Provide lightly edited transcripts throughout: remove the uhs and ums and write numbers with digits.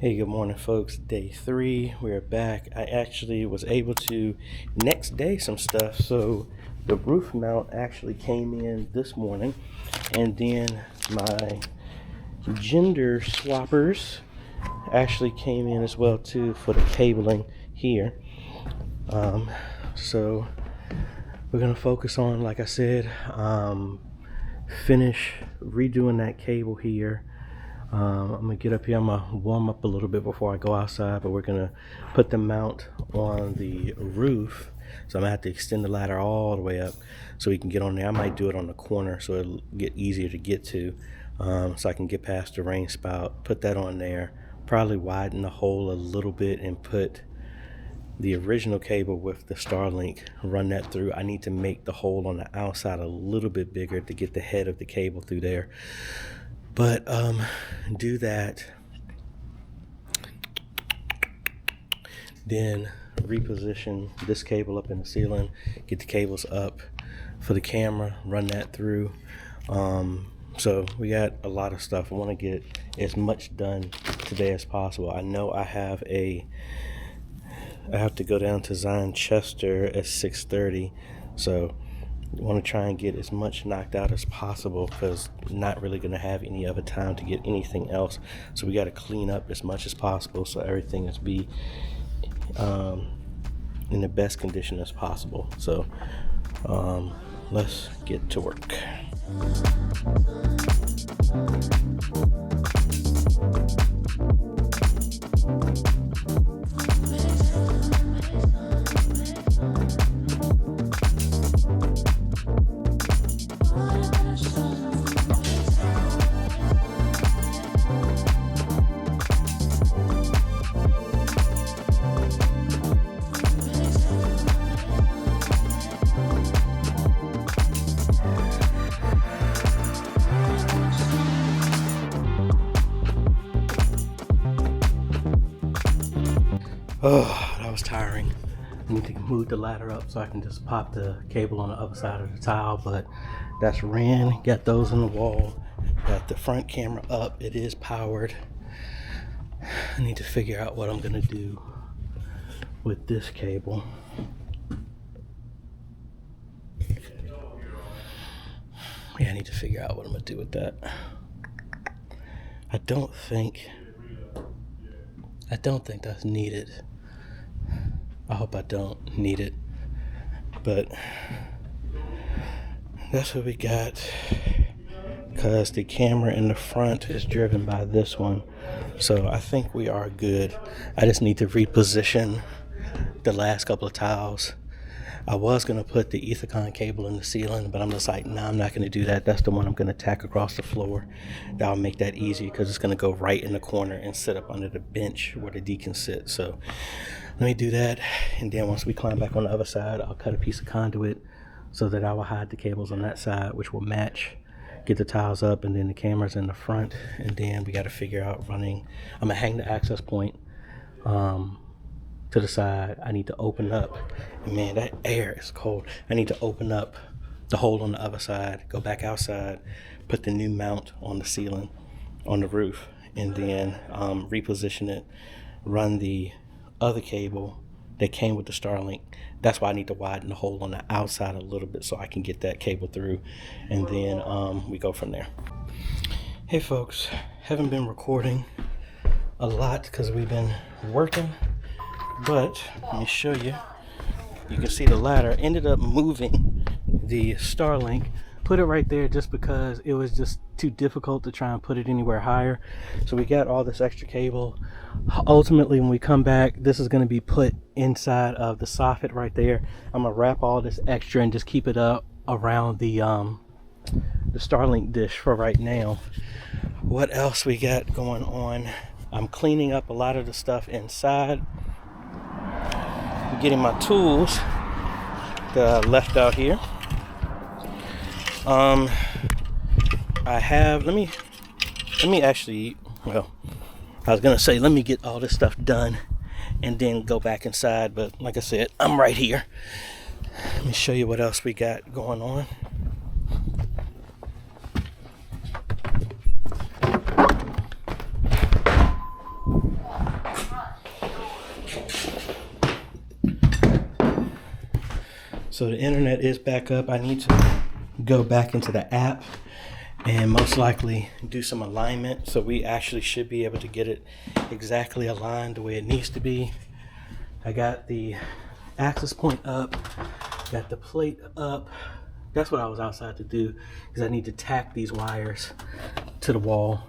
Hey, good morning, folks. Day 3, we're back. I actually was able to next day some stuff. So the roof mount actually came in this morning, and then my gender swappers actually came in as well too for the cabling here. So we're gonna focus on, like I said, finish redoing that cable here. I'm gonna get up here. I'm gonna warm up a little bit before I go outside, but we're gonna put the mount on the roof. So I'm gonna have to extend the ladder all the way up so we can get on there. I might do it on the corner so it'll get easier to get to, so I can get past the rain spout, put that on there, probably widen the hole a little bit and put the original cable with the Starlink, run that through. I need to make the hole on the outside a little bit bigger to get the head of the cable through there. But do that, then reposition this cable up in the ceiling, get the cables up for the camera, run that through. So we got a lot of stuff. I want to get as much done today as possible. I know I have to go down to Zion Chester at 6:30, so I want to try and get as much knocked out as possible because I'm not really going to have any other time to get anything else. So we got to clean up as much as possible so everything is in the best condition as possible. So let's get to work. Oh, that was tiring. I need to move the ladder up so I can just pop the cable on the other side of the tile, but that's ran. Got those in the wall. Got the front camera up. It is powered. I need to figure out what I'm gonna do with this cable. Yeah, I need to figure out what I'm gonna do with that. I don't think that's needed. I hope I don't need it, but that's what we got, because the camera in the front is driven by this one. So I think we are good. I just need to reposition the last couple of tiles. I was going to put the Ethicon cable in the ceiling, but I'm just like, nah, I'm not going to do that. That's the one I'm going to tack across the floor. That'll make that easy because it's going to go right in the corner and sit up under the bench where the D can sit. So let me do that. And then once we climb back on the other side, I'll cut a piece of conduit so that I will hide the cables on that side, which will match, get the tiles up, and then the camera's in the front. And then we got to figure out running. I'm going to hang the access point to the side. I need to open up, and man, that air is cold. I need to open up the hole on the other side, go back outside, put the new mount on the ceiling, on the roof, and then reposition it, run the other cable that came with the Starlink. That's why I need to widen the hole on the outside a little bit so I can get that cable through, and then we go from there. Hey folks, haven't been recording a lot because we've been working, but let me show you. You can see the ladder. Ended up moving the Starlink, put it right there just because it was just too difficult to try and put it anywhere higher. So we got all this extra cable. Ultimately, when we come back, this is going to be put inside of the soffit right there. I'm gonna wrap all this extra and just keep it up around the Starlink dish for right now. What else we got going on? I'm cleaning up a lot of the stuff inside. Getting my tools that I left out here. I have, let me actually, well, I was gonna say let me get all this stuff done and then go back inside, but like I said, I'm right here. Let me show you what else we got going on. So the internet is back up. I need to go back into the app and most likely do some alignment. So we actually should be able to get it exactly aligned the way it needs to be. I got the access point up, got the plate up. That's what I was outside to do, because I need to tack these wires to the wall.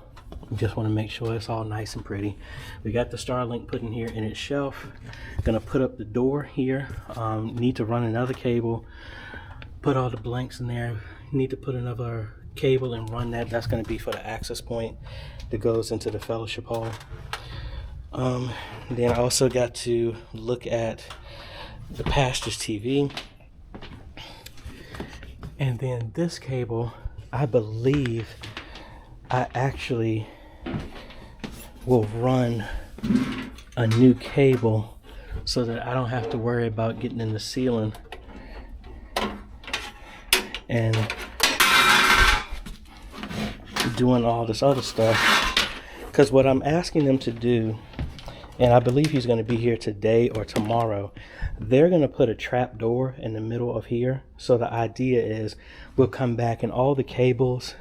Just want to make sure it's all nice and pretty. We got the Starlink put in here in its shelf. Gonna put up the door here. Need to run another cable, put all the blanks in there. Need to put another cable and run that. That's going to be for the access point that goes into the fellowship hall. Then I also got to look at the pastor's TV. And then this cable, I believe I actually will run a new cable so that I don't have to worry about getting in the ceiling and doing all this other stuff. Because what I'm asking them to do, and I believe he's going to be here today or tomorrow, they're going to put a trap door in the middle of here. So the idea is we'll come back and all the cables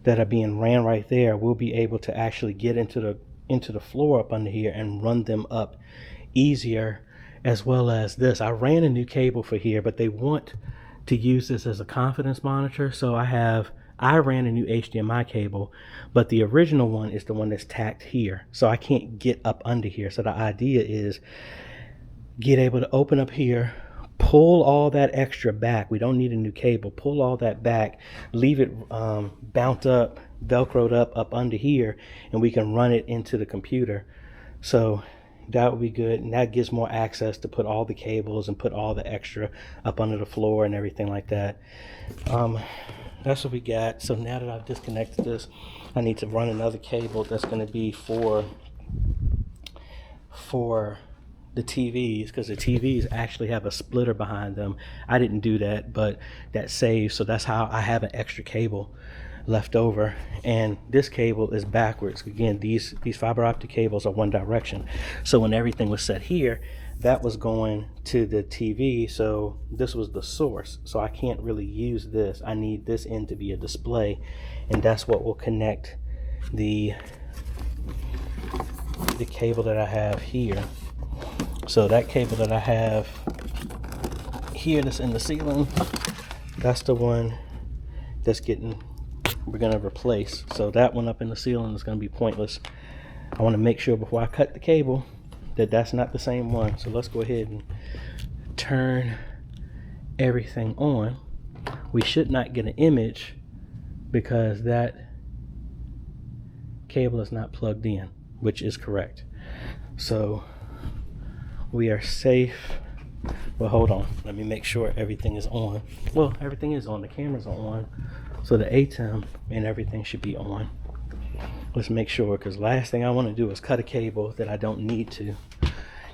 that are being ran right there, we'll be able to actually get into the floor up under here and run them up easier, as well as this. I ran a new cable for here, but they want to use this as a confidence monitor. So I ran a new HDMI cable, but the original one is the one that's tacked here. So I can't get up under here. So the idea is get able to open up here, pull all that extra back. We don't need a new cable. Pull all that back, leave it bound up, velcroed up under here, and we can run it into the computer. So that would be good, and that gives more access to put all the cables and put all the extra up under the floor and everything like that. That's what we got. So now that I've disconnected this, I need to run another cable that's going to be for the TVs, because the TVs actually have a splitter behind them. I didn't do that, but that saves. So that's how I have an extra cable left over. And this cable is backwards. Again, these fiber optic cables are one direction. So when everything was set here, that was going to the TV. So this was the source. So I can't really use this. I need this end to be a display, and that's what will connect the cable that I have here. So that cable that I have here that's in the ceiling, that's the one that's we're gonna replace. So that one up in the ceiling is gonna be pointless. I want to make sure before I cut the cable that that's not the same one. So let's go ahead and turn everything on. We should not get an image because that cable is not plugged in, which is correct. So we are safe. Well, hold on, let me make sure everything is on. Well, everything is on. The cameras are on, so the ATEM and everything should be on. Let's make sure, because last thing I want to do is cut a cable that I don't need to.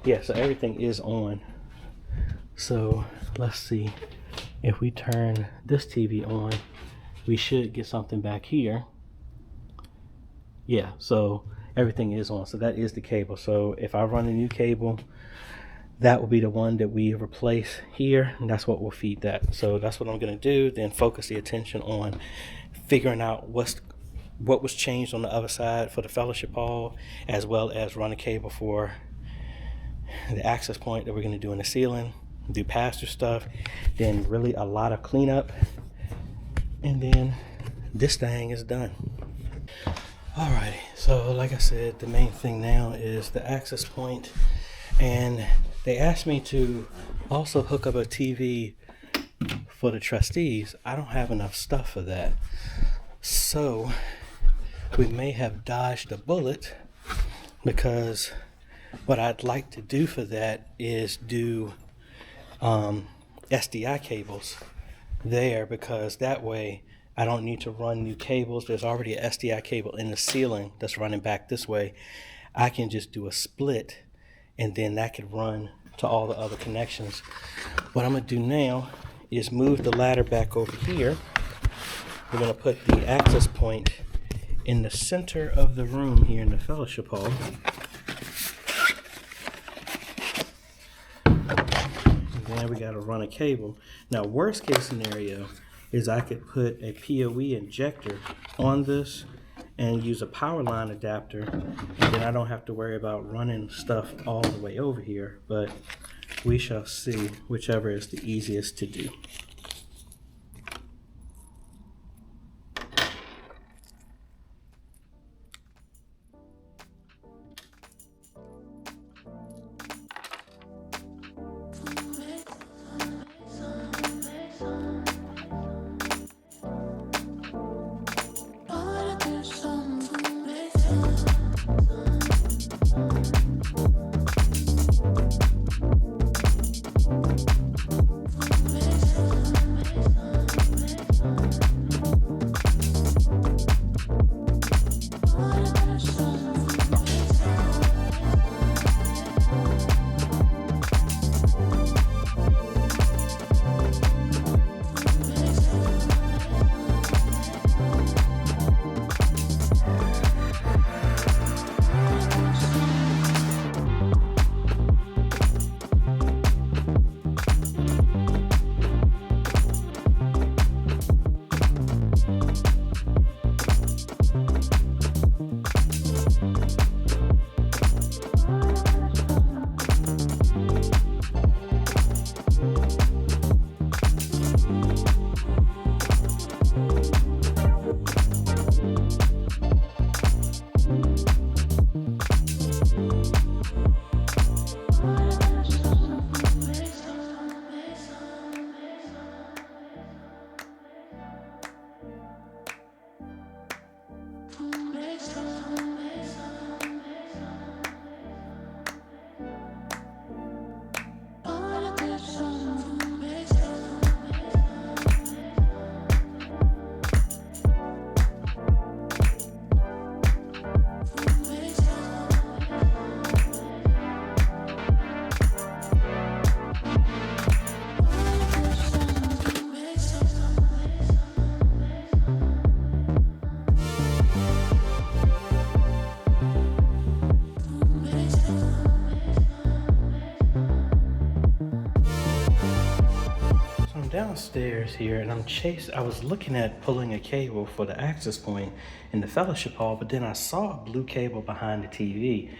Yeah, so everything is on. So let's see, if we turn this TV on, we should get something back here. Yeah, so everything is on. So that is the cable. So if I run a new cable, that will be the one that we replace here, and that's what will feed that. So that's what I'm going to do, then focus the attention on figuring out what was changed on the other side for the fellowship hall, as well as run a cable for the access point that we're going to do in the ceiling, do pastor stuff, then really a lot of cleanup, and then this thing is done. Alrighty, so like I said, the main thing now is the access point, and they asked me to also hook up a TV for the trustees. I don't have enough stuff for that, so we may have dodged a bullet, because what I'd like to do for that is do SDI cables there, because that way I don't need to run new cables. There's already an SDI cable in the ceiling that's running back this way. I can just do a split, and then that could run to all the other connections. What I'm going to do now is move the ladder back over here. We're going to put the access point in the center of the room here in the fellowship hall. And then we got got to run a cable. Now, worst case scenario is I could put a PoE injector on this and use a power line adapter, and then I don't have to worry about running stuff all the way over here, but we shall see whichever is the easiest to do. Downstairs here, and I was looking at pulling a cable for the access point in the fellowship hall, but then I saw a blue cable behind the TV,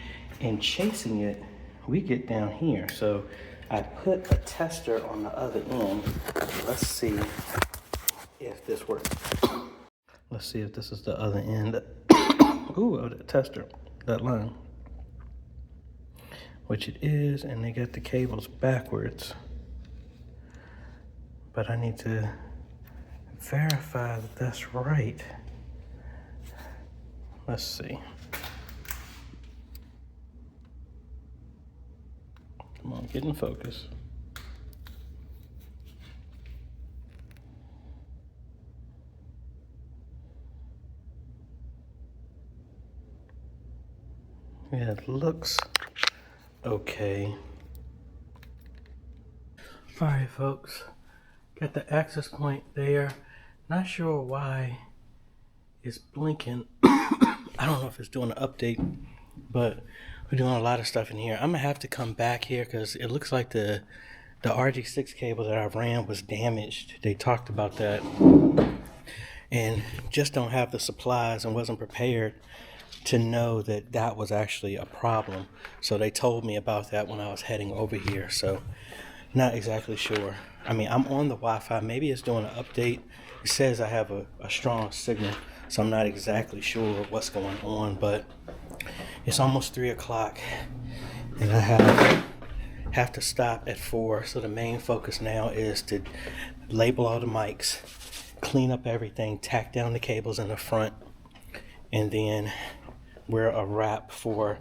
and chasing it, we get down here. So I put a tester on the other end. Let's see if this works. Let's see if this is the other end. Ooh, of the tester, that line. Which it is, and they got the cables backwards. But I need to verify that that's right. Let's see. Come on, get in focus. Yeah, it looks okay. All right, folks. Got the access point there. Not sure why it's blinking. I don't know if it's doing an update, but we're doing a lot of stuff in here. I'm gonna have to come back here because it looks like the RG6 cable that I ran was damaged. They talked about that and just don't have the supplies and wasn't prepared to know that that was actually a problem. So they told me about that when I was heading over here. So not exactly sure. I mean, I'm on the Wi-Fi. Maybe it's doing an update. It says I have a strong signal, so I'm not exactly sure what's going on, but it's almost 3 o'clock, and I have to stop at 4. So the main focus now is to label all the mics, clean up everything, tack down the cables in the front, and then we're a wrap for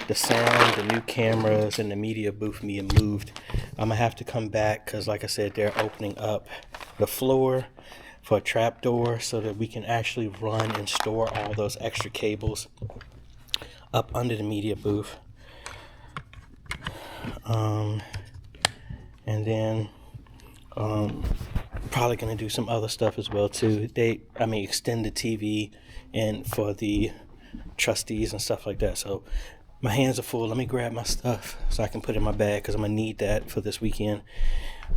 the sound, the new cameras, and the media booth being moved. I'm gonna have to come back because, like I said, they're opening up the floor for a trap door so that we can actually run and store all those extra cables up under the media booth. And then probably gonna do some other stuff as well too. Extend the TV and for the trustees and stuff like that. So my hands are full. Let me grab my stuff so I can put it in my bag because I'm gonna need that for this weekend.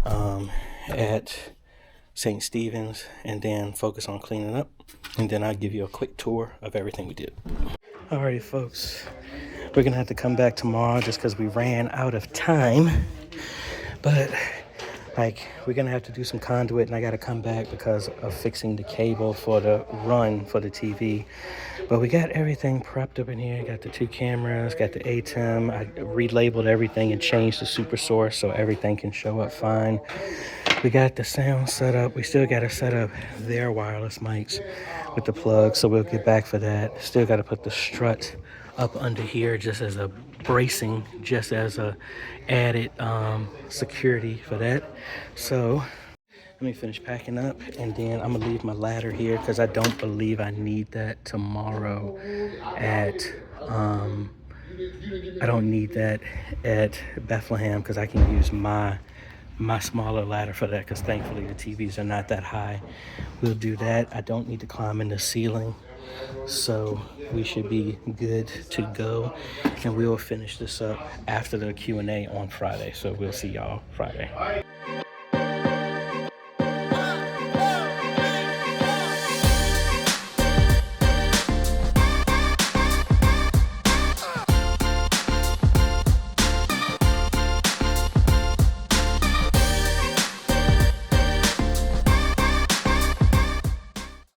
at St. Stephen's, and then focus on cleaning up, and then I'll give you a quick tour of everything we did. Alrighty, folks, we're gonna have to come back tomorrow just because we ran out of time, but like, we're gonna have to do some conduit, and I gotta come back because of fixing the cable for the run for the TV. But we got everything prepped up in here. Got the 2 cameras, got the ATEM. I relabeled everything and changed the super source so everything can show up fine. We got the sound set up. We still got to set up their wireless mics with the plug, so we'll get back for that. Still got to put the strut up under here just as a bracing, just as a added security for that. So let me finish packing up, and then I'm gonna leave my ladder here because I don't believe I need that tomorrow at I don't need that at Bethlehem because I can use my smaller ladder for that, because thankfully the TVs are not that high. We'll do that. I don't need to climb in the ceiling, so we should be good to go, and we will finish this up after the Q&A on Friday. So we'll see y'all Friday.